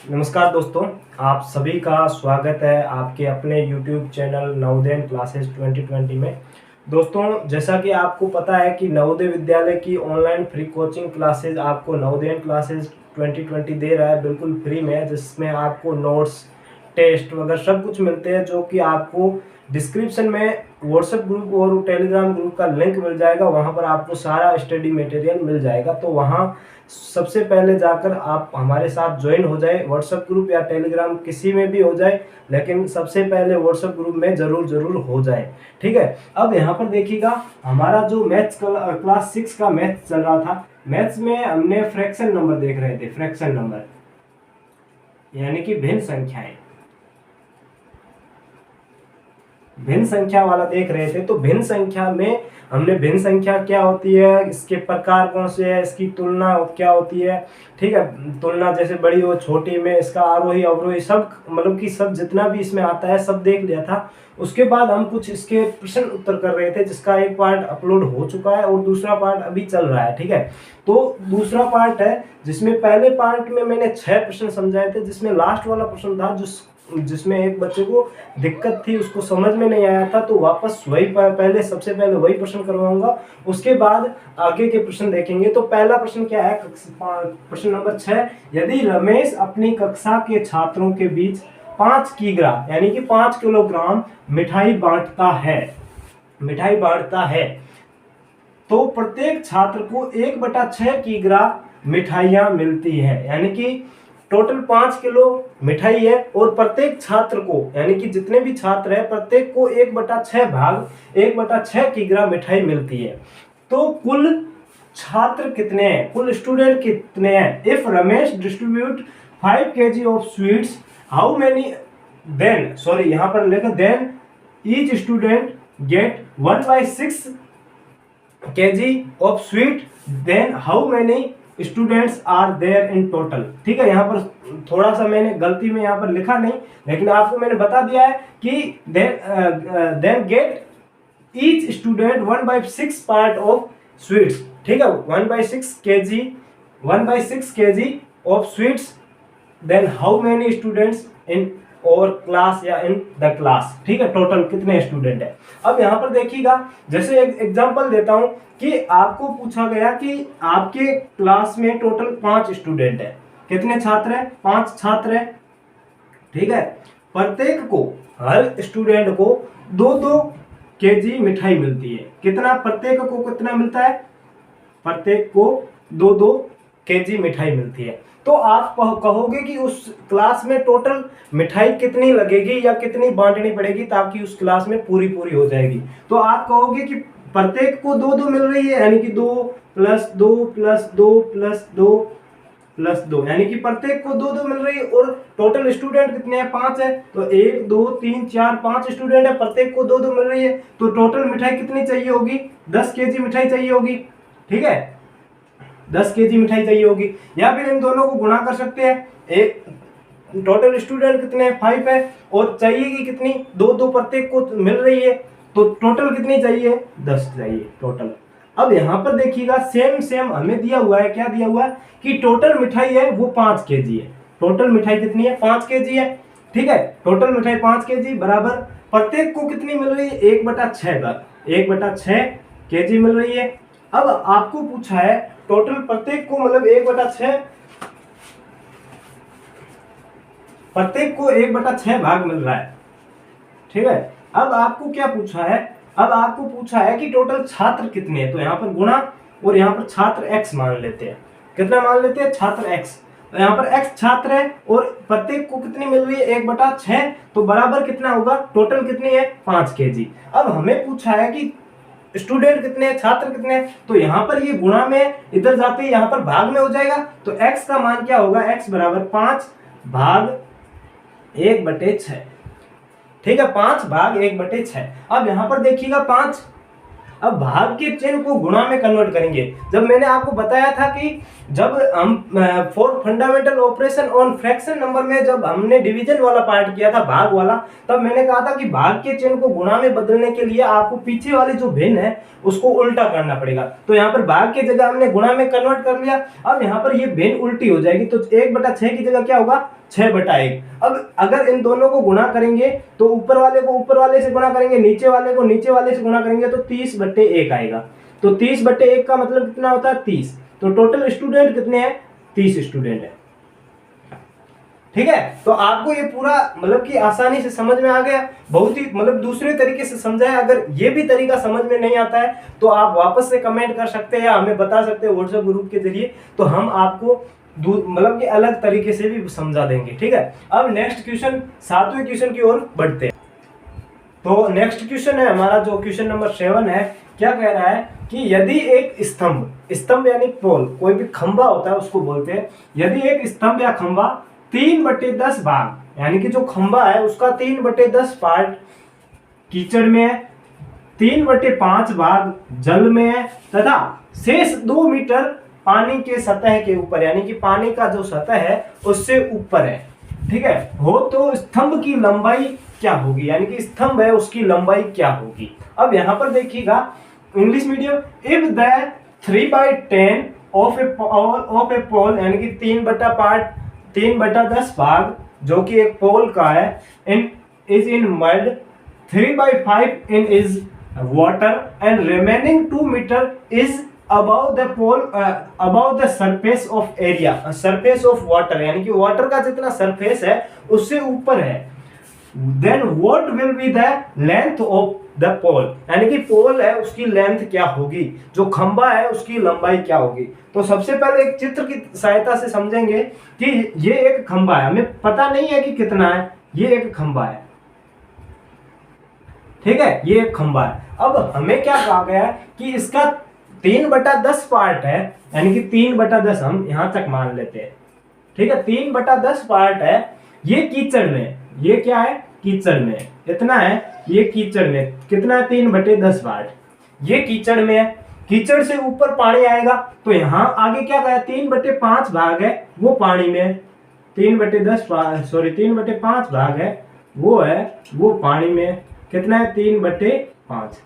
नमस्कार दोस्तों, आप सभी का स्वागत है आपके अपने YouTube चैनल नवोदय क्लासेस 2020 में। दोस्तों, जैसा कि आपको पता है कि नवोदय विद्यालय की ऑनलाइन फ्री कोचिंग क्लासेस आपको नवोदय क्लासेस 2020 दे रहा है बिल्कुल फ्री में, जिसमें आपको नोट्स, टेस्ट वगैरह सब कुछ मिलते हैं, जो कि आपको डिस्क्रिप्शन में व्हाट्सएप ग्रुप और टेलीग्राम ग्रुप का लिंक मिल जाएगा। वहाँ पर आपको सारा स्टडी मटेरियल मिल जाएगा। तो वहाँ सबसे पहले जाकर आप हमारे साथ ज्वाइन हो जाए, व्हाट्सएप ग्रुप या टेलीग्राम किसी में भी हो जाए, लेकिन सबसे पहले व्हाट्सएप ग्रुप में जरूर हो जाए। ठीक है। अब यहाँ पर देखिएगा, हमारा जो मैथ्स क्लास 6 का मैथ्स चल रहा था। मैथ्स में हमने फ्रैक्शन नंबर देख रहे थे, फ्रैक्शन नंबर यानी कि भिन्न संख्याएं, भिन्न संख्या वाला देख रहे थे। तो भिन्न संख्या में हमने भिन्न संख्या क्या होती है, इसके प्रकार कौन से है, इसकी तुलना क्या होती है। ठीक है, तुलना जैसे बड़ी और छोटी में, इसका आरोही अवरोही सब, मतलब कि सब जितना भी इसमें आता है सब देख लिया था। उसके बाद हम कुछ इसके प्रश्न उत्तर कर रहे थे, जिसका एक पार्ट अपलोड हो चुका है और दूसरा पार्ट अभी चल रहा है। ठीक है, तो दूसरा पार्ट है जिसमें पहले पार्ट में मैंने 6 प्रश्न समझाए थे, जिसमें लास्ट वाला प्रश्न था जिसमें एक बच्चे को दिक्कत थी, उसको समझ में नहीं आया था। तो वापस वही पहले सबसे पहले वही प्रश्न करवाऊंगा, उसके बाद आगे के प्रश्न देखेंगे। तो पहला प्रश्न क्या है, प्रश्न नंबर 6, यदि रमेश अपनी कक्षा के छात्रों के बीच 5 किग्रा यानी कि 5 किलोग्राम मिठाई बांटता है तो प्रत्येक छात्र को 1/6 किग्रा मिठाइयां मिलती है। यानी कि टोटल 5 किलो मिठाई है और प्रत्येक छात्र को, यानी कि जितने भी छात्र हैं, प्रत्येक को 1/6 किग्रा मिठाई मिलती है। तो कुल छात्र कितने हैं, कुल स्टूडेंट कितने हैं। If Ramesh distribute 5 kg of sweets, how many then, sorry यहाँ पर लेकर then each student get 1/6 kg of sweet, then how many students are there in total. ठीक है, यहाँ पर थोड़ा सा मैंने गलती में यहाँ पर लिखा नहीं, लेकिन आपको मैंने बता दिया है कि then get each student 1/6 part of sweets. ठीक है, 1/6 kg of sweets, then how many students in our class या इन द क्लास। ठीक है, टोटल कितने स्टूडेंट है। अब यहाँ पर देखिएगा, जैसे एक एग्जांपल देता हूं कि आपको पूछा गया कि आपके क्लास में टोटल 5 स्टूडेंट है। कितने छात्र हैं, 5 छात्र हैं। ठीक है, प्रत्येक को, हर स्टूडेंट को 2-2 kg मिठाई मिलती है। कितना, प्रत्येक को कितना मिलता है, प्रत्येक को 2-2 kg मिठाई मिलती है। तो आप कहोगे कि उस क्लास में टोटल मिठाई कितनी लगेगी या कितनी बांटनी पड़ेगी ताकि उस क्लास में पूरी हो जाएगी। तो आप कहोगे कि प्रत्येक को 2-2 मिल रही है, यानी कि 2 + 2 + 2 + 2 + 2, यानी कि प्रत्येक को 2-2 मिल रही है। और टोटल स्टूडेंट कितने हैं, 5 है। तो 1 2 3 4 5 स्टूडेंट है, प्रत्येक को 2-2 मिल रही है। तो टोटल मिठाई कितनी चाहिए होगी, 10 kg मिठाई चाहिए होगी। ठीक है, 10 kg मिठाई चाहिए होगी। या फिर इन दोनों को गुणा कर सकते हैं, एक टोटल स्टूडेंट कितने हैं, 5 है, और चाहिए कितनी, 2-2 प्रत्येक को मिल रही है। तो टोटल कितनी चाहिए, 10 चाहिए टोटल। अब यहाँ पर देखिएगा, सेम हमें दिया हुआ है, क्या दिया हुआ है कि टोटल मिठाई है वो 5 kg है। टोटल मिठाई कितनी है, 5 kg है। ठीक है, टोटल मिठाई 5 kg बराबर प्रत्येक को कितनी मिल रही है, 1/6 kg मिल रही है। अब आपको पूछा है टोटल प्रत्येक को, मतलब 1/6, प्रत्येक को 1/6 भाग मिल रहा है। ठीक है, अब आपको क्या पूछा है, अब आपको पूछा है कि टोटल छात्र कितने हैं। तो यहाँ पर गुणा, और यहाँ पर छात्र x मान लेते हैं। कितना मान लेते हैं, छात्र x। तो यहाँ पर x छात्र है और प्रत्येक को कितनी मिल रही है, 1/6। तो बराबर कितना होगा, टोटल कितनी है, 5 kg। अब हमें पूछा है कि स्टूडेंट कितने हैं, छात्र कितने हैं। तो यहाँ पर ये गुणा में इधर जाते ही यहाँ पर भाग में हो जाएगा। तो x का मान क्या होगा, x बराबर 5 भाग 1/6। ठीक है, 5 भाग 1/6। अब यहाँ पर देखिएगा, 5 अब भाग के चिन्ह को गुणा में कन्वर्ट करेंगे। जब मैंने आपको बताया था कि जब हम for fundamental operation on fraction number में जब हमने डिवीजन वाला पार्ट किया था, भाग वाला, तब मैंने कहा था कि भाग के चिन्ह को गुणा में बदलने के लिए आपको पीछे वाली जो भिन्न है उसको उल्टा करना पड़ेगा। तो यहाँ पर भाग की जगह हमने गुणा में कन्वर्ट कर लिया। अब यहाँ पर ये भिन्न उल्टी हो जाएगी, तो 1/6 की जगह क्या होगा, 6/1। अब अगर इन दोनों को गुणा करेंगे तो ऊपर वाले को ऊपर वाले से गुणा करेंगे, नीचे वाले को नीचे वाले से गुणा करेंगे तो 30/1 आएगा। तो 30/1 का मतलब कितना होता है, 30। तो टोटल स्टूडेंट कितने हैं, 30 स्टूडेंट है। ठीक है, तो आपको ये पूरा मतलब कि आसानी से समझ में आ गया। बहुत ही मतलब दूसरे तरीके से समझा है। अगर ये भी तरीका समझ में नहीं आता है तो आप वापस से कमेंट कर सकते हैं या हमें बता सकते हैं व्हाट्सएप ग्रुप के जरिए, तो हम आपको मतलब कि अलग तरीके से भी समझा देंगे। ठीक है, अब नेक्स्ट क्वेश्चन, 7वें क्वेश्चन की ओर बढ़ते हैं। तो नेक्स्ट क्वेश्चन है हमारा जो क्वेश्चन नंबर 7 है। क्या कह रहा है कि यदि एक स्तंभ यानी पोल, कोई भी खंबा होता है उसको बोलते हैं, यदि एक स्तंभ या खंबा 3/10 भाग, यानी कि जो खंबा है उसका 3/10 पार्ट कीचड़ में है, 3/5 भाग जल में है तथा शेष 2 मीटर पानी के सतह के ऊपर, यानी कि पानी का जो सतह है उससे ऊपर है। ठीक है, हो तो स्तंभ की लंबाई क्या होगी, यानी कि स्तंभ है उसकी लंबाई क्या होगी। अब यहां पर देखिएगा English medium, if the 3/10 of a pole, यानी कि 3/10 भाग जो कि एक पोल का है, is in mud, 3/5 in is water and remaining 2 metre is above the pole, above the surface of area, surface of water, यानी कि वाटर का जितना सरफेस है उससे ऊपर है, then what will be the length of the pole, यानी कि पोल है उसकी लेंथ क्या होगी, जो खंबा है उसकी लंबाई क्या होगी। तो सबसे पहले एक चित्र की सहायता से समझेंगे कि ये एक खंबा है, हमें पता नहीं है कि कितना है, ये एक खंबा है। ठीक है, ये एक खंबा है। अब हमें क्या कहा गया है कि इसका 3/10 पार्ट है, यानी कि 3/10 हम यहां तक मान लेते हैं। ठीक है, 3/10 पार्ट है, ये कीचड़ में, ये क्या है, कीचड़ में इतना है, ये कीचड़ में कितना है, 3/10 पार्ट, ये कीचड़ में है। कीचड़ से ऊपर पानी आएगा तो यहां आगे क्या कहा, 3/5 भाग है वो पानी में है, 3/5 भाग है वो पानी में, कितना है, 3/5।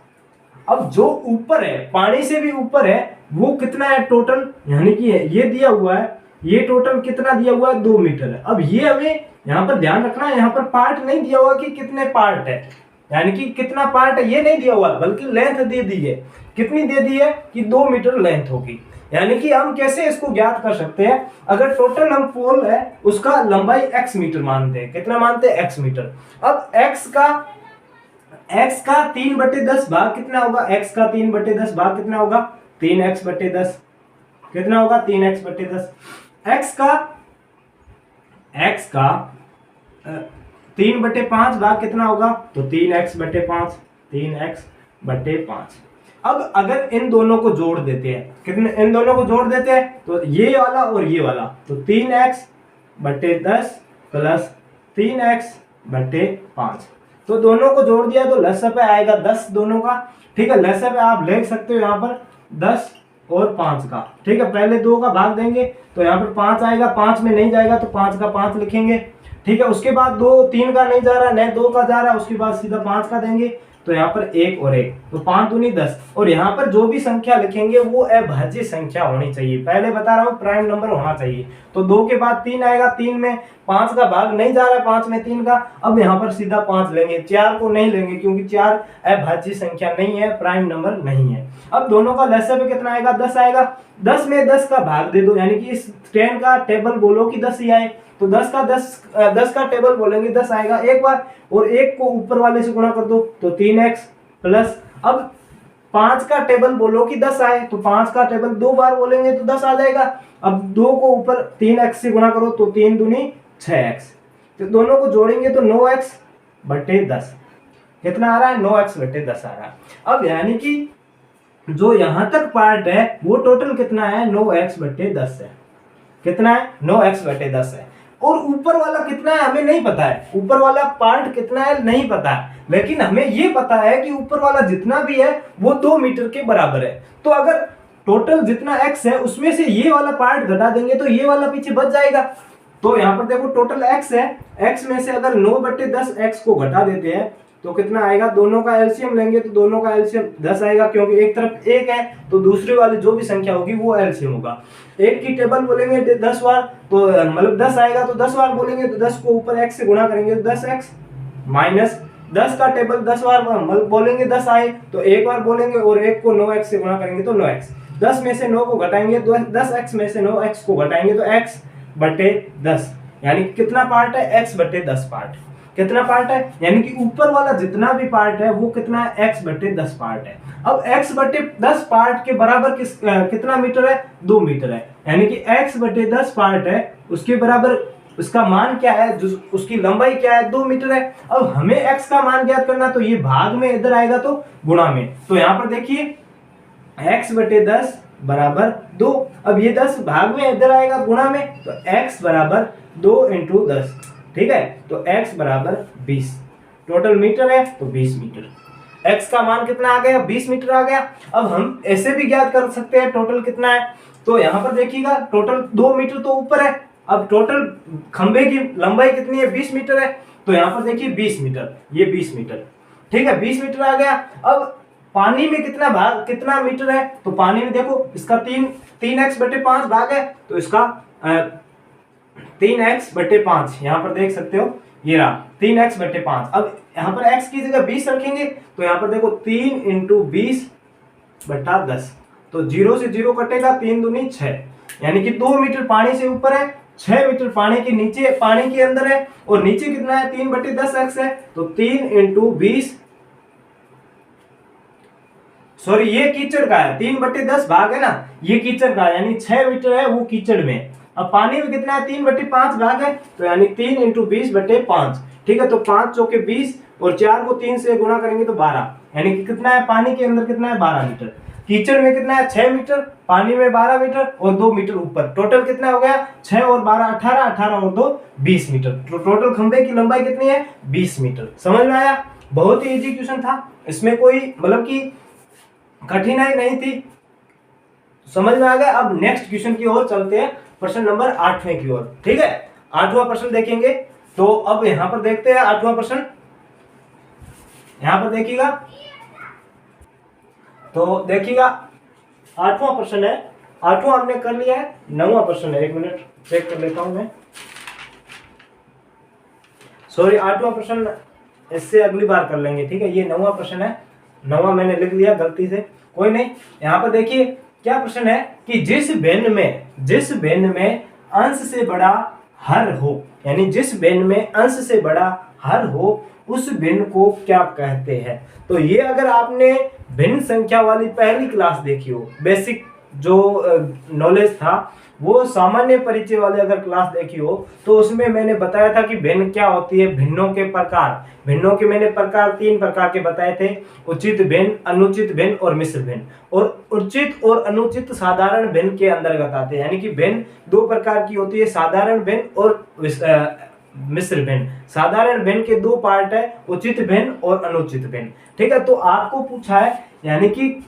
अब जो ऊपर है, पानी से भी ऊपर है, वो कितना है टोटल, यानी कि ये दिया हुआ है, ये टोटल कितना दिया हुआ है, 2 मीटर है। अब ये हमें यहाँ पर ध्यान रखना है, यहाँ पर पार्ट नहीं दिया हुआ कि कितने पार्ट है, यानी कि कितना पार्ट है ये नहीं दिया हुआ, बल्कि लेंथ दे दी है। कितनी दे दी है कि 2 मीटर लेंथ होगी। यानी कि हम कैसे इसको ज्ञात कर सकते हैं, अगर टोटल हम पोल है उसका लंबाई x मीटर मानते हैं, कितना मानते हैं, x मीटर। अब x का 3/10 भाग कितना होगा, x का 3/10 भाग कितना होगा, 3x/10, कितना होगा, 3x/10। x का 3/5 भाग कितना होगा, तो 3x/5, 3x/5। अब अगर इन दोनों को जोड़ देते हैं, कितने, इन दोनों को जोड़ देते हैं तो ये वाला और ये वाला, तो 3x/10 प्लस 3x/5, तो दोनों को जोड़ दिया तो लसाअ पे आएगा 10 दोनों का। ठीक है, लसाअ पे आप लिख सकते हो यहाँ पर 10 और 5 का। ठीक है, पहले 2 का भाग देंगे तो यहाँ पर 5 आएगा, 5 में नहीं जाएगा तो 5 का 5 लिखेंगे। ठीक है, उसके बाद 2 3 का नहीं जा रहा, न 2 का जा रहा, उसके बाद सीधा 5 का देंगे, तो यहाँ पर 1 और 1, तो 5 दूनी 10। और यहाँ पर जो भी संख्या लिखेंगे वो अभाज्य संख्या होनी चाहिए, पहले बता रहा हूँ प्राइम नंबर होना चाहिए। तो 2 के बाद 3 आएगा, 3 में 5 का भाग नहीं जा रहा है, 5 में 3 का, अब यहाँ पर सीधा 5 लेंगे, 4 को नहीं लेंगे क्योंकि 4 अभाज्य संख्या नहीं है, प्राइम नंबर नहीं है। अब दोनों का लसाअ पे कितना आएगा, 10 आएगा। 10 में 10 का भाग दे दो, यानी कि इस 10 का टेबल बोलो कि 10 ही आए, तो 10 का टेबल बोलेंगे 10 आएगा एक बार, और 1 को ऊपर वाले से गुणा कर दो तो 3x प्लस, अब 5 का टेबल बोलो कि 10 आए, तो 5 का टेबल 2 बार बोलेंगे तो 10 आ जाएगा। अब 2 को ऊपर 3x से गुणा करो तो 3 दूनी 6x, तो दोनों को जोड़ेंगे तो 9x/10, कितना आ रहा है, 9x/10 आ रहा है। अब यानी कि जो यहां तक पार्ट है वो टोटल कितना है, 9x/10 है, कितना है, 9x/10 है। और ऊपर वाला कितना है हमें नहीं पता है, ऊपर वाला पार्ट कितना है नहीं पता है, लेकिन हमें ये पता है कि ऊपर वाला जितना भी है वो 2 मीटर के बराबर है। तो अगर टोटल जितना x है उसमें से ये वाला पार्ट घटा देंगे तो ये वाला पीछे बच जाएगा। तो यहाँ पर देखो टोटल x है, x में से अगर 9/10 x को घटा देते हैं तो कितना आएगा, दोनों का एलसीएम लेंगे तो दोनों का एलसीएम 10 आएगा, क्योंकि एक तरफ 1 है तो दूसरी वाली जो भी संख्या होगी वो एलसीएम होगा। 1 की टेबल बोलेंगे 10 बार तो मतलब 10 आएगा, तो 10 बार बोलेंगे तो 10 को ऊपर x से गुणा करेंगे तो 10x, माइनस 10 का टेबल 10 बार बोलेंगे 10 आए तो एक बार बोलेंगे और 1 को 9x से गुणा करेंगे तो 9x, 10 में से 9 को घटाएंगे तो 10x में से 9x को घटाएंगे तो x/10, यानी कितना पार्ट है, x/10 पार्ट। कितना पार्ट है, यानी कि ऊपर वाला जितना भी पार्ट है वो कितना है, x/10 पार्ट है। अब x/10 पार्ट के बराबर कितना मीटर है, 2 मीटर है, यानी कि x/10 पार्ट है उसके बराबर उसका मान क्या है, जो उसकी लंबाई क्या है, 2 मीटर है। अब हमें x का मान ज्ञात करना, तो ये भाग में इधर आएगा तो गुणा में, तो यहाँ पर देखिए x/10 बराबर 2, अब ये 10 भाग में इधर आएगा गुणा में, तो x बराबर 2 × 10, ठीक है, तो x बराबर 20, टोटल मीटर है तो 20 मीटर, x का मान कितना आ गया, 20 मीटर आ गया। अब हम ऐसे भी ज्ञात कर सकते हैं टोटल कितना है, तो यहाँ पर देखिएगा टोटल 2 मीटर तो ऊपर है, अब टोटल खंबे की लंबाई कितनी है, 20 मीटर है, तो यहाँ पर देखिए 20 मीटर, ये 20 मीटर, ठीक है, 20 मीटर आ गया। अब पानी में कितना मीटर है, तो पानी में देखो इसका 3x/5 भाग है, तो इसका 3x/5 यहाँ पर देख सकते हो, ये रहा 3x/5। अब यहाँ पर x की जगह 20 रखेंगे तो यहाँ पर देखो 3 × 20/10, तो 0 से 0 कटेगा, 3 दूनी 6, यानी कि 2 मीटर पानी से ऊपर है, 6 मीटर पानी के नीचे, पानी के अंदर है, और नीचे कितना है, 3/10 x है, तो 3 × 20, सॉरी ये कीचड़ का है, 3/10 भाग है ना, ये कीचड़ का है, यानी 6 मीटर है वो कीचड़ में। अब पानी में कितना है, 3/5 भाग है, तो यानी 3 × 20/5, ठीक है, तो 5 चौके 20 और 4 को 3 से गुणा करेंगे तो 12, यानी कि कितना है, पानी के अंदर कितना है, 12 मीटर, कीचड़ में कितना है, 6 मीटर, पानी में 12 मीटर और 2 मीटर ऊपर, टोटल कितना हो गया, 6 और 12 18, 18 और 2 20 मीटर, तो टोटल खंबे की लंबाई कितनी है, 20 मीटर। समझ में आया, बहुत ही इजी क्वेश्चन था, इसमें कोई मतलब की कठिनाई नहीं थी, समझ में आ गया। अब नेक्स्ट क्वेश्चन की ओर चलते हैं, प्रश्न नंबर 8वें की ओर, ठीक है, 8वां प्रश्न देखेंगे। तो अब यहां पर देखते हैं 8वां प्रश्न, यहां पर देखिएगा, तो देखिएगा 8वां प्रश्न है, 8वां हमने कर लिया है, 9वां प्रश्न है, 1 मिनट चेक कर लेता हूं मैं, सॉरी 8वां प्रश्न इससे अगली बार कर लेंगे, ठीक है, ये 9वां प्रश्न है, 9वां मैंने लिख लिया गलती से, कोई नहीं। यहाँ पर देखिए क्या प्रश्न है कि जिस भिन्न में अंश से बड़ा हर हो, यानी जिस भिन्न में अंश से बड़ा हर हो उस भिन्न को क्या कहते हैं। तो ये अगर आपने भिन्न संख्या वाली पहली क्लास देखी हो, बेसिक जो नॉलेज था, वो सामान्य परिचय वाले अगर क्लास देखी हो, तो उसमें मैंने बताया था कि भिन्न क्या होती है, भिन्नों के प्रकार, भिन्नों के मैंने प्रकार 3 प्रकार के बताए थे, उचित भिन्न, अनुचित भिन्न और मिश्र भिन्न। और उचित और अनुचित साधारण भिन्न के अंतर्गत आते हैं, यानी कि भिन्न 2 प्रकार की होती है, साधारण भिन्न और मिश्र भिन्न। साधारण भिन्न के 2 पार्ट है, उचित भिन्न और अनुचित भिन्न, ठीक है। तो आपको पूछा है, यानी कि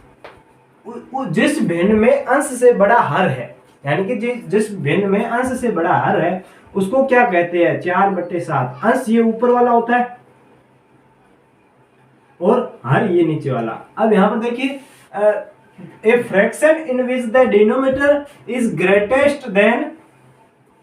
जिस भिन्न में अंश से बड़ा हर है, यानी कि जिस भिन्न में अंश से बड़ा हर है उसको क्या कहते हैं, 4/7, अंश ये ऊपर वाला होता है और हर ये नीचे वाला। अब यहाँ पर देखिए a fraction in which the denominator is greatest than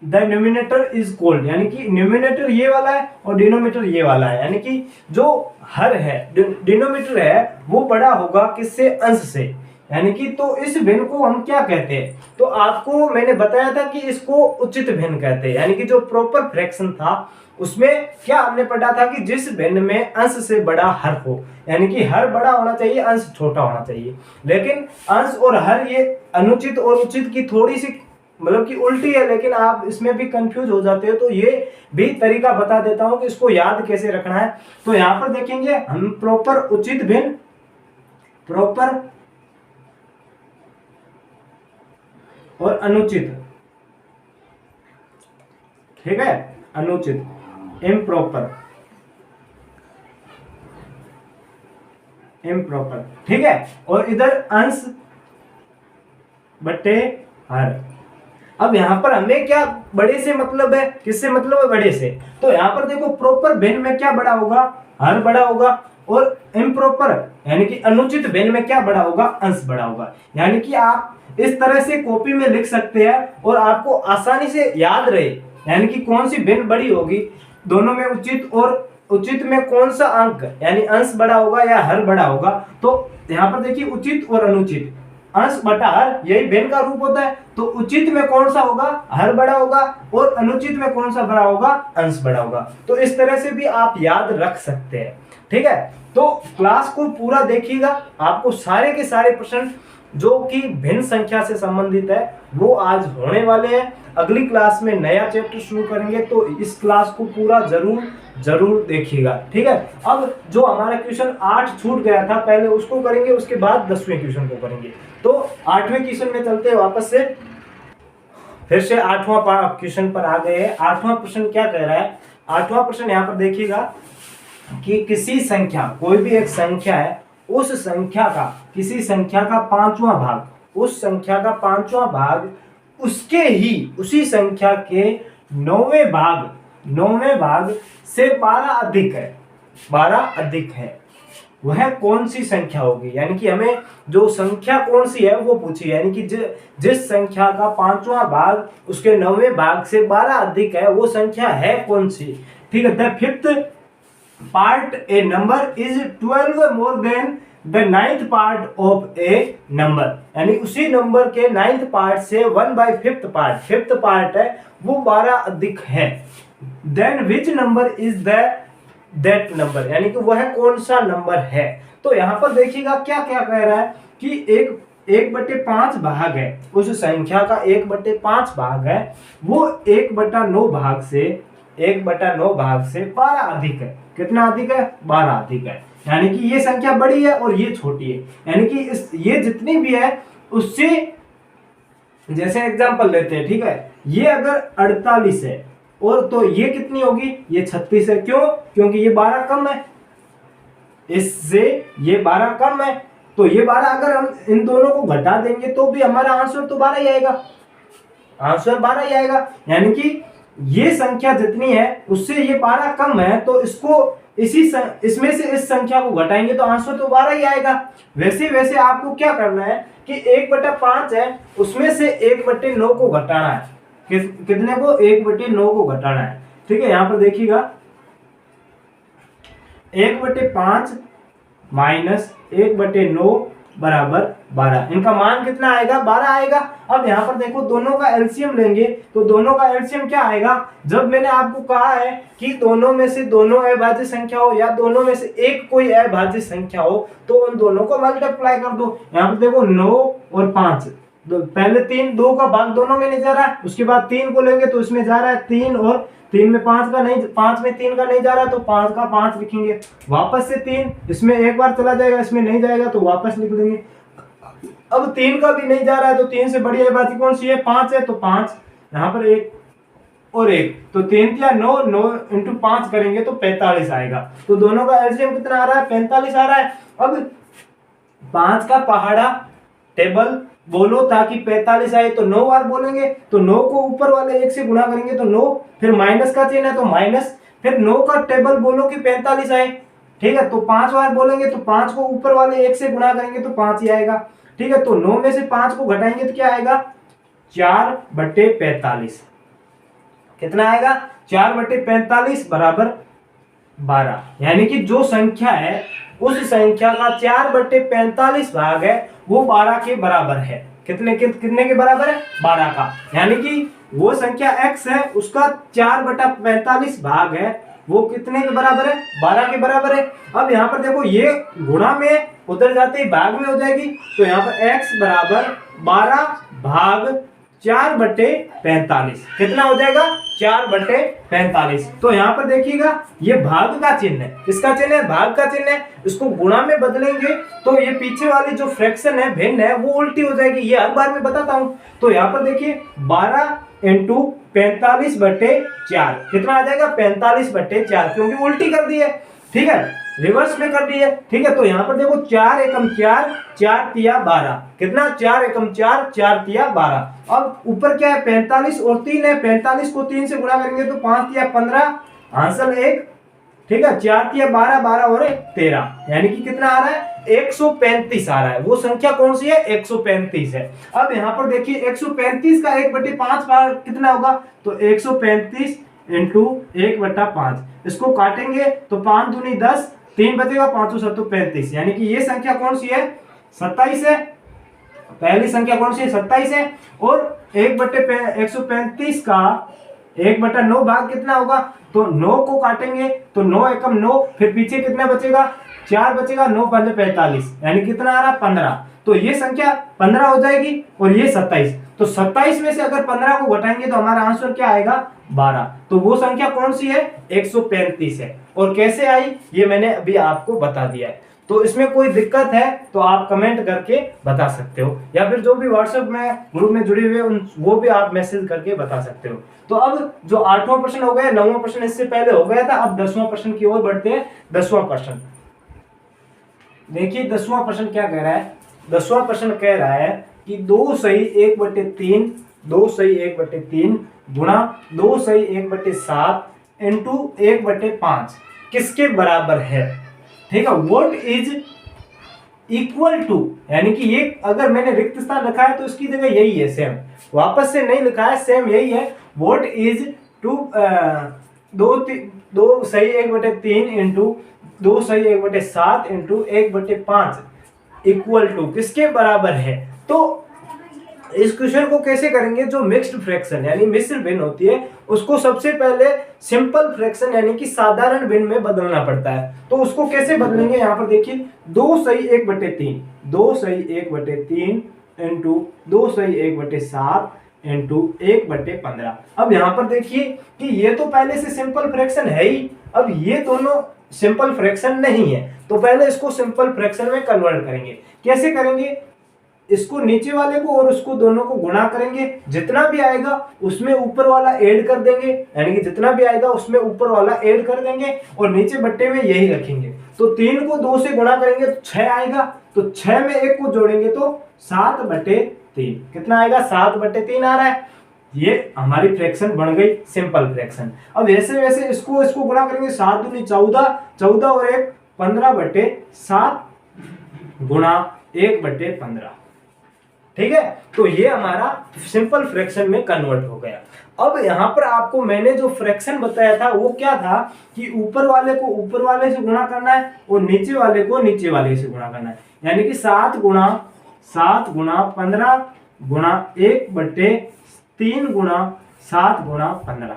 the numerator is called, यानी कि न्यूमिनेटर ये वाला है और डिनोमिनेटर ये वाला है, यानी कि जो हर है, डिनोमिनेटर है वो बड़ा होगा किससे, अंश से, यानी कि तो इस भिन्न को हम क्या कहते हैं, तो आपको मैंने बताया था कि इसको उचित भिन्न कहते हैं, यानी कि जो प्रॉपर फ्रैक्शन था उसमें क्या हमने पढ़ा था कि जिस भिन्न में अंश से बड़ा हर हो, यानी कि हर बड़ा होना चाहिए, अंश छोटा होना चाहिए। लेकिन अंश और हर ये अनुचित और उचित की थोड़ी सी मतलब कि उल्टी है, लेकिन आप इसमें भी कंफ्यूज हो जाते हो, तो ये भी तरीका बता देता हूं कि इसको याद कैसे रखना है। तो यहां पर देखेंगे हम प्रॉपर उचित भिन्न, प्रॉपर और अनुचित, ठीक है, अनुचित, इम्प्रॉपर, इम्प्रॉपर, ठीक है। और इधर अंश बटे हर। अब यहाँ पर हमें क्या बड़े से मतलब है, किससे मतलब है, बड़े से। तो यहाँ पर देखो प्रॉपर भिन्न में क्या बड़ा होगा, हर बड़ा होगा, और इम्प्रॉपर यानी कि अनुचित भिन्न में क्या बड़ा होगा, अंश बड़ा होगा। यानी कि आप इस तरह से कॉपी में लिख सकते हैं और आपको आसानी से याद रहे, यानी कि कौन सी भिन्न बड़ी होगी, दोनों में उचित, और उचित में कौन सा अंक यानी अंश बड़ा होगा या हर बड़ा होगा। तो यहाँ पर देखिए उचित और अनुचित, अंश बटा हर, यही भिन्न का रूप होता है। तो उचित में कौन सा होगा, हर बड़ा होगा, और अनुचित में कौन सा बड़ा होगा, अंश बड़ा होगा। तो इस तरह से भी आप याद रख सकते हैं, ठीक है। तो क्लास को पूरा देखिएगा, आपको सारे के सारे प्रश्न जो कि भिन्न संख्या से संबंधित है वो आज होने वाले हैं। अगली क्लास में नया चैप्टर शुरू करेंगे, तो इस क्लास को पूरा जरूर देखिएगा, ठीक है। अब जो हमारा क्वेश्चन 8 छूट गया था, पहले उसको करेंगे, उसके बाद 10वें क्वेश्चन को करेंगे। तो 8वें क्वेश्चन में चलते हैं वापस से, फिर से 8वां क्वेश्चन पर आ गए हैं। 8वां प्रश्न क्या कह रहा है, 8वां प्रश्न यहाँ पर देखिएगा कि किसी संख्या, कोई भी एक संख्या है, उस संख्या का, किसी संख्या का 5वां भाग, उस संख्या का 5वां भाग उसके ही उसी संख्या के 9वें भाग से 12 अधिक है, 12 अधिक है, वह कौन सी संख्या होगी। यानी कि हमें जो संख्या कौन सी है वो पूछी, यानी कि जिस संख्या का 5वां भाग उसके 9वें भाग से 12 अधिक है, वो संख्या है कौन सी, ठीक है। The fifth part A number is 12 more than the 9th part of A number, यानी उसी नंबर के 9th पार्ट से 1/5 पार्ट, 5th पार्ट है वो 12 अधिक है। Then which number is that number, यानी कि वह कौन सा नंबर है। तो यहाँ पर देखिएगा क्या क्या कह रहा है कि 1/5 भाग है, उस संख्या का 1/5 भाग है, वो 1/9 भाग से 1/9 भाग से 12 अधिक है। कितना अधिक है, 12 अधिक है। यानी कि ये संख्या बड़ी है और ये छोटी है, यानी कि ये जितनी भी है उससे, जैसे एग्जांपल लेते हैं, ठीक है, ये अगर 48 है और तो ये कितनी होगी, ये 36 है। क्यों, क्योंकि ये 12 कम है, इससे ये 12 कम है। तो ये 12 अगर हम इन दोनों को घटा देंगे तो भी हमारा आंसर तो 12 ही आएगा, आंसर 12 ही आएगा। यानी कि ये संख्या जितनी है उससे ये 12 कम है, तो इसको इसमें से इस संख्या को घटाएंगे तो आंसर तो 12 ही आएगा। वैसे आपको क्या करना है कि 1/5 है, उसमें से 1/9 को घटाना है। कितने को, 1/9 को घटाना है, ठीक है। यहां पर देखिएगा 1/5 माइनस 1/9 बराबर 12, इनका मान कितना आएगा, 12 आएगा। अब यहाँ पर देखो दोनों का एलसीएम लेंगे, तो दोनों का एलसीएम क्या आएगा, जब मैंने आपको कहा है कि दोनों में से दोनों अभाज्य संख्या हो या दोनों में से एक कोई अभाज्य संख्या हो, तो उन दोनों को मल्टीप्लाई कर दो। यहाँ पर देखो 9 और 5, पहले 3, 2 का भाग दोनों में नहीं जा रहा है, उसके बाद 3 को लेंगे तो इसमें जा रहा है 3, और 3 में 5 का नहीं, 5 में 3 का नहीं जा रहा, तो 5 का 5 लिखेंगे। वापस से 3, इसमें एक बार चला जाएगा, इसमें नहीं जाएगा तो वापस लिख देंगे। अब 3 का भी नहीं जा रहा है, तो 3 से बड़ी अभाज्य कौन सी है, 5 है, तो 5 यहाँ पर 1 और 1, तो 3 या 9, 9 इंटू 5 करेंगे तो 45 आएगा। तो दोनों का एलसीएम कितना आ रहा है, 45 आ रहा है। अब 5 का पहाड़ा टेबल बोलो ताकि 45 आए, तो 9 बार बोलेंगे, तो 9 को ऊपर वाले 1 से गुणा करेंगे तो 9, फिर माइनस का चिन्ह है तो माइनस, फिर 9 का टेबल बोलो कि 45 आए, ठीक है। तो 5 बार बोलेंगे तो 5 को ऊपर वाले 1 से गुणा करेंगे तो 5 ही आएगा, ठीक है। तो 9 में से 5 को घटाएंगे तो क्या आएगा, 4/45, कितना आएगा, 4/45 बराबर 12। यानी कि जो संख्या है उस संख्या का 4/45 भाग है वो 12 के बराबर है। कितने के बराबर है, 12 का। यानी कि वो संख्या x है, उसका 4/45 भाग है, वो कितने के बराबर है, 12 के बराबर है। अब यहाँ पर देखो ये गुणा में उधर जाते ही भाग में हो जाएगी, तो यहाँ पर x बराबर 12 भाग 4/45 कितना हो जाएगा, 4/45। तो यहाँ पर देखिएगा ये भाग का चिन्ह है, किसका चिन्ह है, भाग का चिन्ह है। इसको गुणा में बदलेंगे तो ये पीछे वाली जो फ्रैक्शन है, भिन्न है, वो उल्टी हो जाएगी। ये हर बार मैं बताता हूँ। तो यहाँ पर देखिए 12 इंटू 45/4, कितना आ जाएगा 45/4, क्योंकि उल्टी कर दी है, ठीक है, रिवर्स में कर दी है, ठीक है। तो यहाँ पर देखो 4 एकम 4, 4 तिया 12, कितना 4 एकम 4, 4 तिया 12। अब ऊपर क्या है 45 और 3 है, 45 को 3 से गुणा करेंगे तो 5 तिया 15, आंसर 1, ठीक है, 4 तिया 12, 12 और 13, यानी कि कितना आ रहा है 135 आ रहा है। वो संख्या कौन सी है 135 है। अब यहाँ पर देखिए 135 का 1/5 बार कितना होगा, तो 135 इंटू 1/5, इसको काटेंगे तो 5 दूनी 10, 3 बचेगा, 5 7 35, यानी कि ये संख्या कौन सी है 27 है। पहली संख्या कौन सी है 27 है। और 1/135 का 1/9 भाग कितना होगा, तो 9 को काटेंगे तो 9 एकम 9, फिर पीछे कितना बचेगा 4 बचेगा, 9 5 45, यानी कितना आ रहा 15। तो ये संख्या 15 हो जाएगी और ये 27, तो 27 में से अगर 15 को घटाएंगे तो हमारा आंसर क्या आएगा 12। तो वो संख्या कौन सी है 135 है। और कैसे आई ये मैंने अभी आपको बता दिया है। तो इसमें कोई दिक्कत है तो आप कमेंट करके बता सकते हो, या फिर जो भी व्हाट्सएप में ग्रुप में जुड़े हुए उन वो भी आप मैसेज करके बता सकते हो। तो अब जो 8वां प्रश्न हो गया, 9वां प्रश्न इससे पहले हो गया था, अब 10वां प्रश्न की ओर बढ़ते हैं। 10वां प्रश्न देखिए, 10वां प्रश्न क्या कह रहा है। 10वां प्रश्न कह रहा है कि 2 सही 1/3, 2 सही 1/3 गुणा 2 सही 1/7 इंटू 1/5 किसके बराबर है, ठीक है। व्हाट इज इक्वल टू, यानी कि ये अगर मैंने रिक्त स्थान रखा है तो इसकी जगह यही है, सेम, वापस से नहीं लिखा है, सेम यही है। व्हाट इज 2 सही 1/3 इंटू 2 सही 1/7 इंटू 1/5 इक्वल टू किसके बराबर है। तो इस क्वेश्चन को कैसे करेंगे, जो मिक्स्ड फ्रैक्शन यानी मिश्र भिन्न होती है उसको सबसे पहले सिंपल फ्रैक्शन यानी कि साधारण भिन्न में बदलना पड़ता है। तो उसको कैसे बदलेंगे, यहाँ पर देखिए 2 सही 1/3, 2 सही 1/3 इंटू 2 सही 1/7 इंटू 1/15। अब यहाँ पर देखिए कि ये तो पहले से सिंपल फ्रैक्शन है ही, अब ये दोनों सिंपल फ्रैक्शन नहीं है, तो पहले इसको सिंपल फ्रैक्शन में कन्वर्ट करेंगे। कैसे करेंगे, इसको नीचे वाले को और उसको दोनों को गुणा करेंगे, जितना भी आएगा उसमें ऊपर वाला ऐड कर देंगे, यानी कि जितना भी आएगा उसमें ऊपर वाला ऐड कर देंगे और नीचे बट्टे में यही रखेंगे। तो 3 को 2 से गुणा करेंगे तो 6 आएगा, तो 6 में 1 को जोड़ेंगे तो 7/3, कितना आएगा 7/3 आ रहा है। ये हमारी फ्रैक्शन बन गई सिंपल फ्रैक्शन। अब ऐसे वैसे इसको गुणा करेंगे, 7 दूनी 14, 14 और 1 15/7 गुणा 1/15, ठीक है। तो ये हमारा सिंपल फ्रैक्शन में कन्वर्ट हो गया। अब यहाँ पर आपको मैंने जो फ्रैक्शन बताया था वो क्या था कि ऊपर वाले को ऊपर वाले से गुणा करना है और नीचे वाले को नीचे वाले से गुणा करना है, यानी कि 7 गुणा 15 गुणा 1/3 गुणा 7 गुणा 15,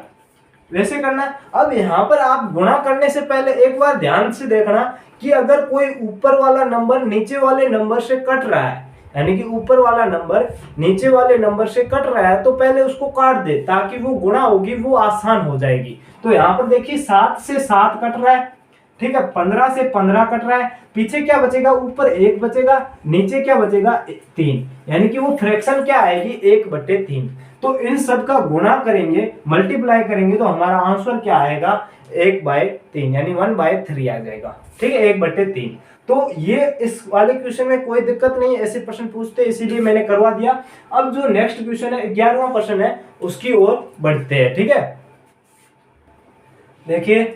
वैसे करना है। अब यहाँ पर आप गुणा करने से पहले एक बार ध्यान से देखना कि अगर कोई ऊपर वाला नंबर नीचे वाले नंबर से कट रहा है, यानी कि ऊपर वाला नंबर नीचे वाले नंबर से कट रहा है, तो पहले उसको काट दे ताकि वो गुणा होगी वो आसान हो जाएगी। तो यहाँ पर देखिए 7 से 7 कट रहा है, ठीक है, 15 से 15 कट रहा है, पीछे क्या बचेगा, ऊपर 1 बचेगा, नीचे क्या बचेगा 3, यानी कि वो फ्रैक्शन क्या आएगी 1/3। तो इन सब का गुणा करेंगे, मल्टीप्लाई करेंगे तो हमारा आंसर क्या आएगा 1/3, यानी 1/3 आ जाएगा, ठीक है, 1/3। तो ये इस वाले क्वेश्चन में कोई दिक्कत नहीं है, ऐसे प्रश्न पूछते हैं इसीलिए मैंने करवा दिया। अब जो नेक्स्ट क्वेश्चन है 11वां प्रश्न है उसकी ओर बढ़ते हैं, ठीक है। देखिए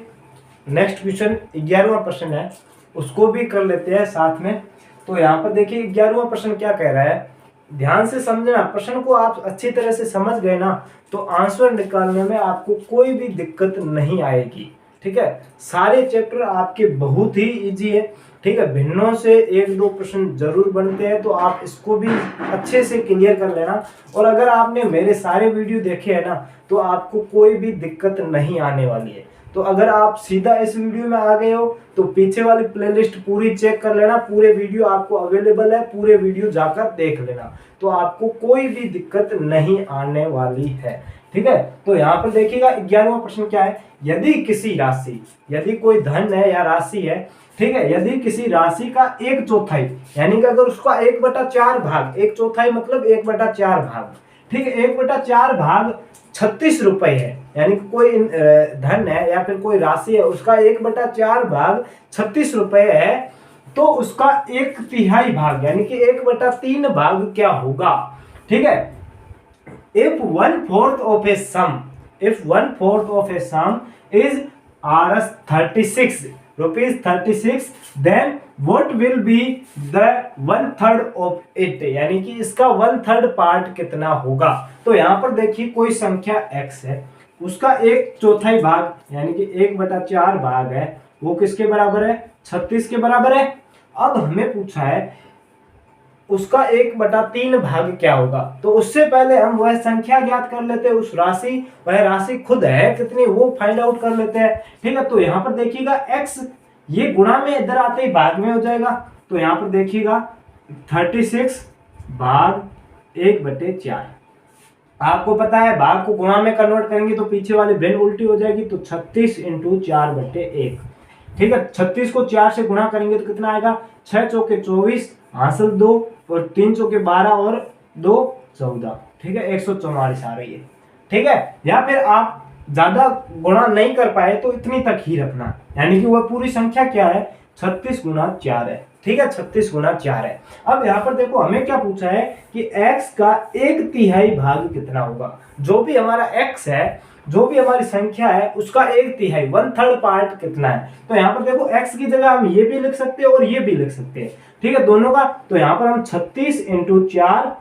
नेक्स्ट क्वेश्चन 11वां प्रश्न है, उसको भी कर लेते हैं साथ में। तो यहाँ पर देखिए 11वां प्रश्न क्या कह रहा है, ध्यान से समझना, प्रश्न को आप अच्छी तरह से समझ गए ना तो आंसर निकालने में आपको कोई भी दिक्कत नहीं आएगी, ठीक है। सारे चैप्टर आपके बहुत ही इजी है, ठीक है। भिन्नों से 1-2 प्रश्न जरूर बनते हैं, तो आप इसको भी अच्छे से क्लियर कर लेना। और अगर आपने मेरे सारे वीडियो देखे हैं ना तो आपको कोई भी दिक्कत नहीं आने वाली है। तो अगर आप सीधा इस वीडियो में आ गए हो तो पीछे वाली प्लेलिस्ट पूरी चेक कर लेना, पूरे वीडियो आपको अवेलेबल है, पूरे वीडियो जाकर देख लेना, तो आपको कोई भी दिक्कत नहीं आने वाली है, ठीक है। तो यहाँ पर देखिएगा 11वां प्रश्न क्या है, यदि किसी राशि, यदि कोई धन है या राशि है, ठीक है, यदि किसी राशि का 1/4 यानी कि अगर उसका 1/4 भाग, 1/4 मतलब 1/4 भाग, ठीक है, 1/4 भाग 36 रुपए है, यानी कि कोई धन है या फिर कोई राशि है, उसका 1/4 भाग 36 रुपए है, तो उसका 1/3 भाग यानी कि 1/3 भाग क्या होगा। ठीक है, if 1/4 of a sum, if 1/4 of a sum is Rs 36 rupees 36, then what will be the 1/3 of it, यानी कि इसका 1/3 पार्ट कितना होगा। तो यहाँ पर देखिए कोई संख्या x है, उसका 1/4 भाग यानी कि 1/4 भाग है, वो किसके बराबर है, 36 के बराबर है। अब हमें पूछा है उसका 1/3 भाग क्या होगा, तो उससे पहले हम वह संख्या ज्ञात कर लेते हैं, उस राशि, वह राशि खुद है कितनी वो फाइंड आउट कर लेते हैं। ठीक है, तो यहाँ पर देखिएगा x ये गुणा में इधर आते ही भाग में हो जाएगा, तो यहाँ पर देखिएगा 36 भाग 1/4, आपको पता है भाग को गुणा में कन्वर्ट करेंगे तो पीछे वाली भिन्न उल्टी हो जाएगी, तो 36 × 4/1। ठीक है, 36 को 4 से गुणा करेंगे तो कितना आएगा, 6 चौके 24 हासिल 2 और 3 चौके 12 और 2 14। ठीक है, 144 आ रही है। ठीक है, या फिर आप ज्यादा गुणा नहीं कर पाए तो इतनी तक ही रखना, यानी कि वह पूरी संख्या क्या है, 36 × 4 है। ठीक है, 36 × 4 है। अब यहाँ पर देखो हमें क्या पूछा है कि x का 1/3 भाग कितना होगा। जो भी हमारा x है, जो भी हमारी संख्या है, उसका 1/3 1/3 पार्ट कितना है। तो यहाँ पर देखो x की जगह हम ये भी लिख सकते हैं और ये भी लिख सकते हैं। ठीक है, दोनों का, तो यहाँ पर हम 36 × 4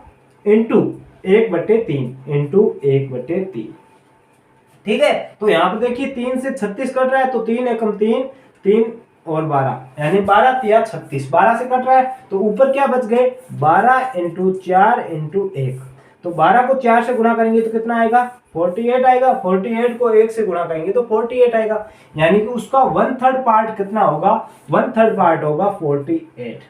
× 1/3 × 1/3। ठीक है, तो यहाँ पर देखिए 3 से 36 कट रहा है, तो 3 एकम 3, 3 और 12 यानी 12 × 36, 12 से कट रहा है, तो ऊपर क्या बच गए, 12 × 4 × 1। तो 12 को 4 से गुणा करेंगे तो कितना आएगा, 48 आएगा। 48 को 1 से गुणा करेंगे तो 48 आएगा, यानी कि उसका 1/3 पार्ट कितना होगा, 1/3 पार्ट होगा 48।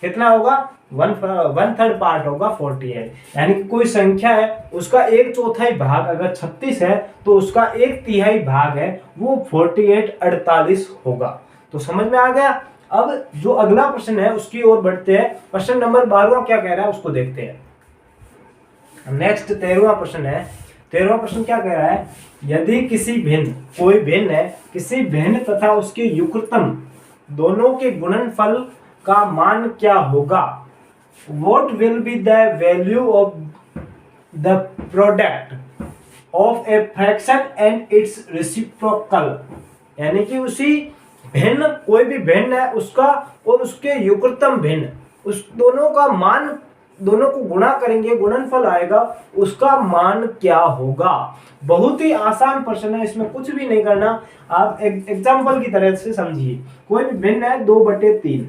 कितना होगा, 1/3 पार्ट होगा 48, यानी कि कोई संख्या है उसका 1/4 भाग अगर 36 है तो उसका 1/3 भाग है वो 48 होगा। तो समझ में आ गया। अब जो अगला प्रश्न है उसकी ओर बढ़ते हैं। प्रश्न नंबर 12वां क्या कह रहा है उसको देखते हैं। नेक्स्ट 13वां प्रश्न है। 13वां प्रश्न क्या कह रहा है, यदि किसी भिन्न, कोई भिन्न है, किसी भिन्न तथा उसके युग्मतम दोनों के गुणनफल का मान क्या होगा, what will be the value of the product of a fraction and its reciprocal, यानी कि उसी भिन्न, कोई भी भिन्न है उसका और उसके युग्मतम भिन्न, उस दोनों का मान, दोनों को गुणा करेंगे गुणनफल आएगा, उसका मान क्या होगा। बहुत ही आसान प्रश्न है, इसमें कुछ भी नहीं करना, आप एग्जाम्पल की तरह से समझिए। कोई भी भिन्न है 2/3,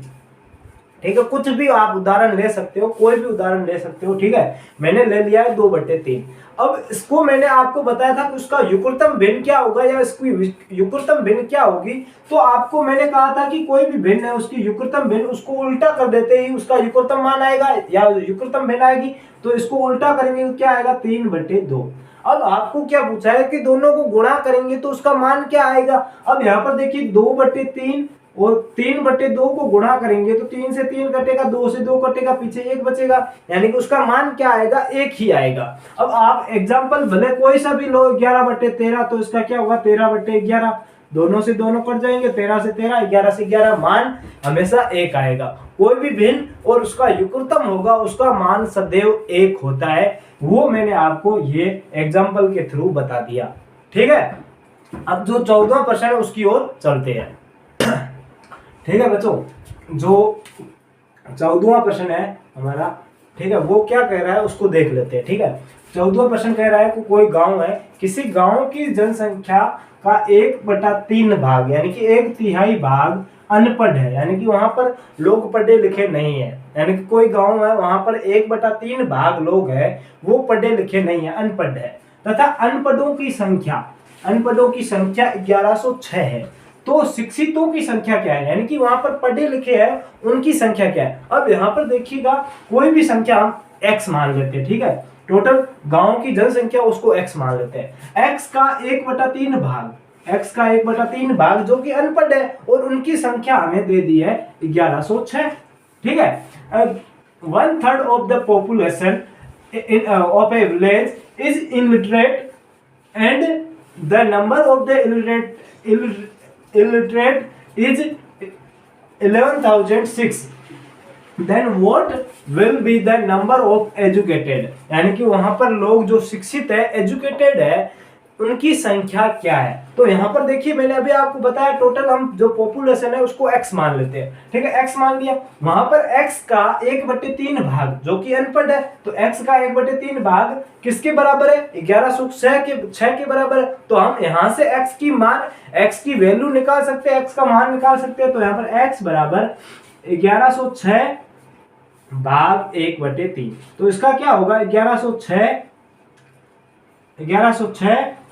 ठीक है, कुछ भी आप उदाहरण ले सकते हो, कोई भी उदाहरण ले सकते हो। ठीक है, मैंने ले लिया है 2/3। अब इसको मैंने आपको बताया था कि उसका युग्मतम भिन्न क्या होगा या इसकी युग्मतम भिन्न क्या होगी, तो आपको मैंने कहा था कि कोई भी भिन्न है उसकी युग्मतम भिन्न, उसको उल्टा कर देते ही उसका युग्मतम मान आएगा या युग्मतम भिन्न आएगी, तो इसको उल्टा करेंगे तो क्या आएगा, 3/2। अब आपको क्या पूछा है कि दोनों को गुणा करेंगे तो उसका मान क्या आएगा। अब यहाँ पर देखिए 2/3 और 3/2 को गुणा करेंगे तो 3 से 3 कटेगा, 2 से 2 कटेगा, पीछे 1 बचेगा, यानी कि उसका मान क्या आएगा, 1 ही आएगा। अब आप एग्जांपल भले कोई सा भी लो, 11/13, तो इसका क्या होगा, 13/11, दोनों से दोनों कट जाएंगे, 13 से 13, 11 से 11, मान हमेशा 1 आएगा। कोई भी भिन्न और उसका युग्मतम होगा उसका मान सदैव 1 होता है, वो मैंने आपको ये एग्जाम्पल के थ्रू बता दिया। ठीक है, अब जो 14वां प्रश्न है उसकी ओर चलते हैं। ठीक है बच्चों, जो 14वां प्रश्न है हमारा, ठीक है, वो क्या कह रहा है उसको देख लेते हैं। ठीक है, 14वां प्रश्न कह रहा है कि कोई गांव है, किसी गांव की जनसंख्या का 1/3 भाग यानी कि 1/3 भाग अनपढ़ है, यानी कि वहां पर लोग पढ़े लिखे नहीं है, यानी कि कोई गांव है वहां पर 1/3 भाग लोग है वो पढ़े लिखे नहीं है, अनपढ़ है, तथा अनपढ़ों की संख्या 1106 है। तो शिक्षितों की संख्या क्या है, यानी कि वहां पर पढ़े लिखे हैं उनकी संख्या क्या है। अब यहाँ पर देखिएगा कोई भी संख्या हम x मान लेते हैं। ठीक है, टोटल गांव की जनसंख्या उसको x मान लेते हैं। x का 1/3 भाग जो कि अनपढ़ है और उनकी संख्या हमें दे दी है 1106। ठीक है, 1/3 of the population of a village is illiterate and the number of the illiterate is 11,006, then what will be the number of educated, यानी कि वहां पर लोग जो शिक्षित है, एजुकेटेड है, उनकी संख्या क्या है। तो यहाँ पर देखिए मैंने अभी आपको बताया टोटल हम जो पॉपुलेशन है उसको x मान लेते हैं, ठीक है, x मान लिया। वहां पर x का 1/3 भाग जो कि अनपढ़ है, तो x का 1/3 भाग किसके बराबर है, 1106 के बराबर है। तो हम यहाँ से x की वैल्यू निकाल सकते हैं, x का मान निकाल सकते हैं। तो यहाँ पर x बराबर 1106 भाग 1/3, तो इसका क्या होगा 1106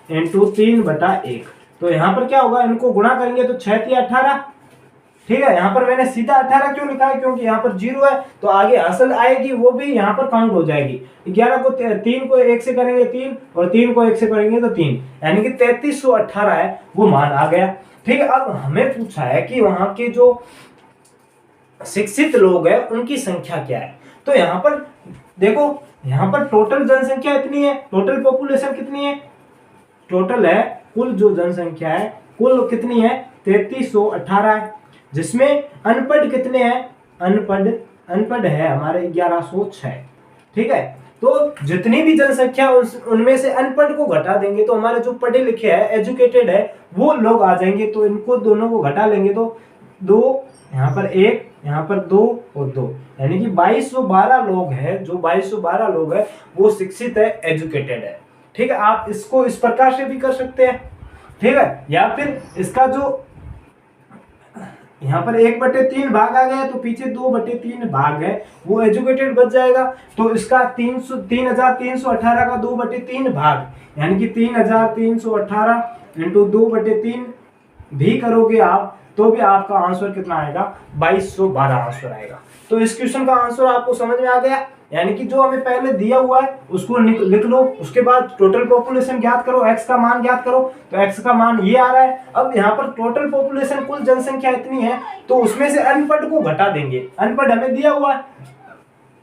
इंटू 3/1। तो यहाँ पर क्या होगा, इनको गुणा करेंगे तो 6 × 18, ठीक है। यहाँ पर मैंने सीधा 18 क्यों लिखा है, क्योंकि यहाँ पर 0 है, तो आगे असल आएगी वो भी यहाँ पर काउंट हो जाएगी। 11 को 3 को 1 से करेंगे 3 और 3 को 1 से करेंगे तो 3, यानी कि 3318 है वो मान आ गया, ठीक है। अब हमें पूछा है कि वहां के जो शिक्षित लोग हैं उनकी संख्या क्या है। तो यहाँ पर देखो, यहाँ पर टोटल जनसंख्या इतनी है, टोटल पॉपुलेशन कितनी है, टोटल है कुल जो जनसंख्या है कुल कितनी है 3318 है, जिसमें अनपढ़ कितने हैं, अनपढ़ है हमारे 1106, ठीक है। तो जितनी भी जनसंख्या उनमें से अनपढ़ को घटा देंगे तो हमारे जो पढ़े लिखे हैं, एजुकेटेड है, वो लोग आ जाएंगे। तो इनको दोनों को घटा लेंगे तो 2, यहाँ पर 1, यहाँ पर 2 और 2, यानी कि 2212 लोग हैं। जो 2212 लोग हैं वो शिक्षित है, एजुकेटेड है, ठीक है। आप इसको इस प्रकार से भी कर सकते हैं, ठीक है। या फिर इसका जो यहाँ पर 1/3 भाग आ गया तो पीछे 2/3 भाग है वो एजुकेटेड बच जाएगा। तो इसका 3318 का 2/3 भाग, यानी कि 3318 इंटू 2/3 भी करोगे आप तो भी आपका आंसर कितना आएगा, 2212 आंसर आएगा। तो इस क्वेश्चन का आंसर आपको समझ में आ गया, यानी कि जो हमें पहले दिया हुआ है उसको लिख लो, उसके बाद टोटल पॉपुलेशन ज्ञात करो, x का मान ज्ञात करो, तो x का मान ये आ रहा है। अब यहाँ पर टोटल पॉपुलेशन कुल जनसंख्या इतनी है, तो उसमें से अनपढ़ को घटा देंगे। अनपढ़ हमें दिया हुआ है,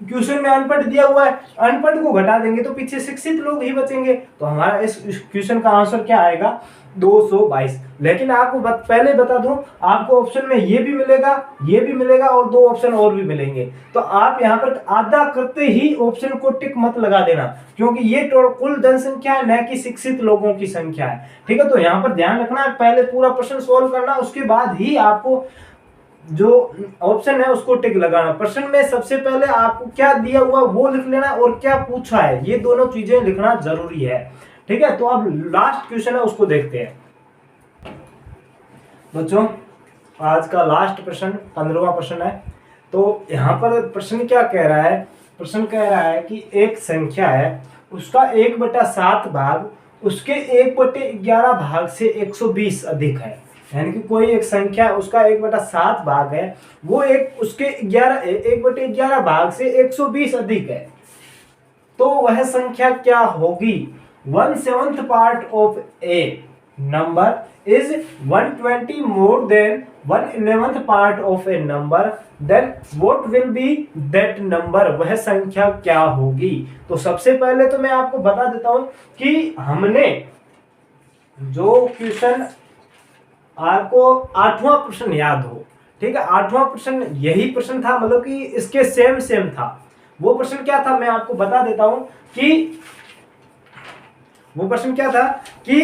क्वेश्चन में अनपढ़ दिया हुआ है, अनपढ़ को घटा देंगे तो पीछे शिक्षित लोग ही बचेंगे। तो हमारा इस क्वेश्चन का आंसर क्या आएगा, 222। लेकिन आपको पहले बता दूं, आपको ऑप्शन में ये भी मिलेगा और 2 ऑप्शन और भी मिलेंगे। तो आप यहाँ पर आधा करते ही ऑप्शन को टिक मत लगा देना, क्योंकि ये कुल जनसंख्या है, न कि शिक्षित लोगों की संख्या है, ठीक है। तो यहाँ पर ध्यान रखना, पहले पूरा प्रश्न सोल्व करना, उसके बाद ही आपको जो ऑप्शन है उसको टिक लगाना। प्रश्न में सबसे पहले आपको क्या दिया हुआ वो लिख लेना और क्या पूछा है, ये दोनों चीजें लिखना जरूरी है, ठीक है। तो अब लास्ट क्वेश्चन है उसको देखते हैं बच्चों। आज का लास्ट प्रश्न 15वां प्रश्न है। तो यहाँ पर प्रश्न क्या कह रहा है, प्रश्न कह रहा है कि एक संख्या है, उसका 1/7 भाग उसके 1/11 भाग से 120 अधिक है। यानी कि कोई एक संख्या उसका 1/7 भाग है, वो उसके 1/11 भाग से 120 अधिक है, तो वह संख्या क्या होगी। 1/7 part of a number is 120 more than 1/11 part of a number, then what will be that number, वह संख्या क्या होगी। तो सबसे पहले तो मैं आपको बता देता हूं कि हमने जो क्वेश्चन, आपको 8वां प्रश्न याद हो, ठीक है, 8वां प्रश्न यही प्रश्न था, मतलब कि इसके सेम था। वो प्रश्न क्या था मैं आपको बता देता हूं कि वो प्रश्न क्या था कि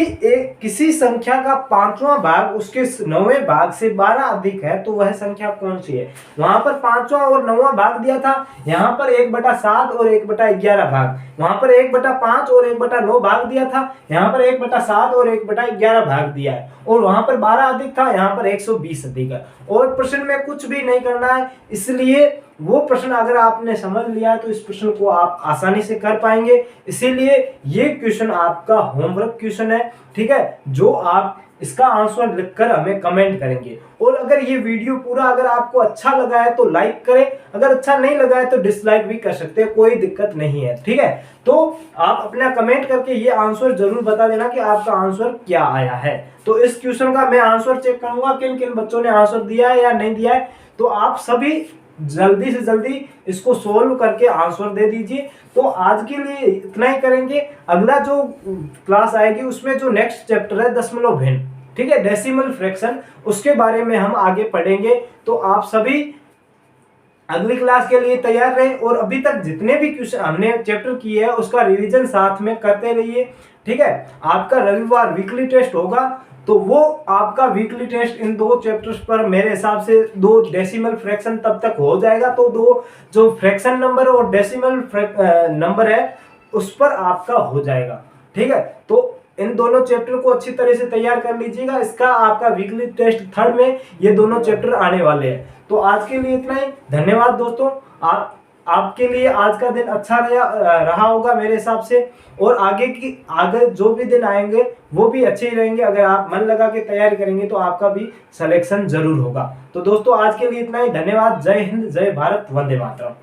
किसी संख्या का 5वां भाग उसके 9वें भाग से 12 अधिक है, तो वह संख्या कौन सी है। वहां पर 5वां और 9वां भाग दिया था, यहाँ पर 1/7 और 1/11 भाग, वहां पर 1/5 और 1/9 भाग दिया था, यहाँ पर 1/7 और 1/11 भाग दिया है, और वहां पर 12 अधिक था, यहाँ पर 120 अधिक है। और प्रश्न में कुछ भी नहीं करना है, इसलिए वो प्रश्न अगर आपने समझ लिया तो इस प्रश्न को आप आसानी से कर पाएंगे। इसीलिए ये क्वेश्चन आपका होमवर्क क्वेश्चन है, ठीक है, जो आप इसका आंसर लिखकर हमें कमेंट करेंगे। और अगर ये वीडियो पूरा अगर आपको अच्छा लगा है तो लाइक करें, अगर अच्छा नहीं लगा है तो डिसलाइक भी कर सकते हैं, कोई दिक्कत नहीं है, ठीक है। तो आप अपना कमेंट करके ये आंसर जरूर बता देना कि आपका आंसर क्या आया है। तो इस क्वेश्चन का मैं आंसर चेक करूंगा किन किन बच्चों ने आंसर दिया है या नहीं दिया है। तो आप सभी जल्दी से जल्दी इसको सोल्व करके आंसर दे दीजिए। तो आज के लिए इतना ही करेंगे। अगला जो क्लास आएगी उसमें जो नेक्स्ट चैप्टर है दशमलव भिन्न, ठीक है, डेसिमल फ्रैक्शन, उसके बारे में हम आगे पढ़ेंगे। तो आप सभी अगली क्लास के लिए तैयार रहे और अभी तक जितने भी क्वेश्चन हमने चैप्टर किए हैं उसका रिवीजन साथ में करते रहिए, ठीक है। आपका रविवार वीकली टेस्ट होगा, तो वो आपका वीकली टेस्ट इन 2 चैप्टर्स पर मेरे हिसाब से 2 डेसिमल फ्रैक्शन तब तक हो जाएगा। तो 2 जो फ्रैक्शन नंबर और डेसिमल नंबर है उस पर आपका हो जाएगा, ठीक है। तो इन दोनों चैप्टर को अच्छी तरह से तैयार कर लीजिएगा। इसका आपका वीकली टेस्ट 3rd में ये दोनों चैप्टर आने वाले हैं। तो आज के लिए इतना ही, धन्यवाद दोस्तों। आपके लिए आज का दिन अच्छा रहा होगा मेरे हिसाब से, और आगे जो भी दिन आएंगे वो भी अच्छे ही रहेंगे। अगर आप मन लगा के तैयारी करेंगे तो आपका भी सिलेक्शन जरूर होगा। तो दोस्तों आज के लिए इतना ही, धन्यवाद। जय हिंद, जय भारत, वंदे मातरम।